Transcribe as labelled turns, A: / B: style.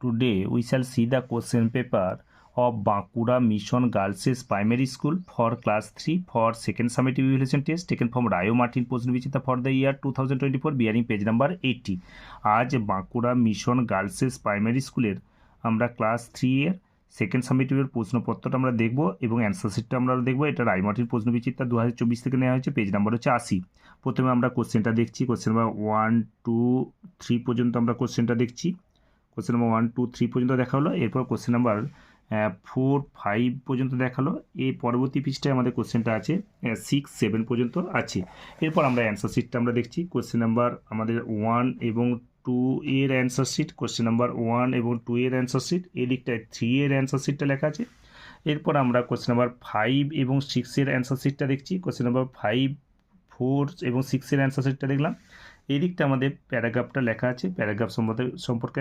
A: Today we shall see the question paper of Bankura Mission Girls' Primary School for class 3 for second summative evaluation test taken from Rayo Martin Posnvichita for the year 2024 bearing page number 80. আজ Bankura mission গার্লসেস primary স্কুলের আমরা class 3 এর second সামেটিভের প্রশ্নপত্রটা আমরা দেখব এবং answer শিটটা আমরা দেখব। এটা রায় মার্টিন প্রশ্নবিচিত্রা 2024 থেকে নেওয়া হয়েছে, পেজ নাম্বার হচ্ছে 80। প্রথমে আমরা কোশ্চেনটা দেখছি, কোশ্চেন নাম্বার 1 2 3 পর্যন্ত আমরা কোশ্চেনটা দেখছি। কোশ্চেন নাম্বার 1 2 3 পর্যন্ত দেখা হলো, এরপর কোশ্চেন নাম্বার 4 5 পর্যন্ত দেখালো। এই পরবর্তী পৃষ্ঠায় আমাদের কোশ্চেনটা আছে 6 7 পর্যন্ত আছে। এরপর আমরা অ্যান্সার শিটটা আমরা দেখছি। কোশ্চেন নাম্বার আমাদের 1 এবং 2 এর অ্যান্সার শিট, কোশ্চেন নাম্বার 1 এবং 2 এর অ্যান্সার শিট, এই দিকটায় 3 এর অ্যান্সার শিটটা লেখা আছে। এরপর আমরা কোশ্চেন নাম্বার 5 এবং 6 এর অ্যান্সার শিটটা দেখছি। কোশ্চেন নাম্বার 5 4 এবং 6 এর অ্যান্সার শিটটা দেখলাম। এই দিকটা আমাদের প্যারাগ্রাফটা লেখা আছে, প্যারাগ্রাফ সম্পর্কে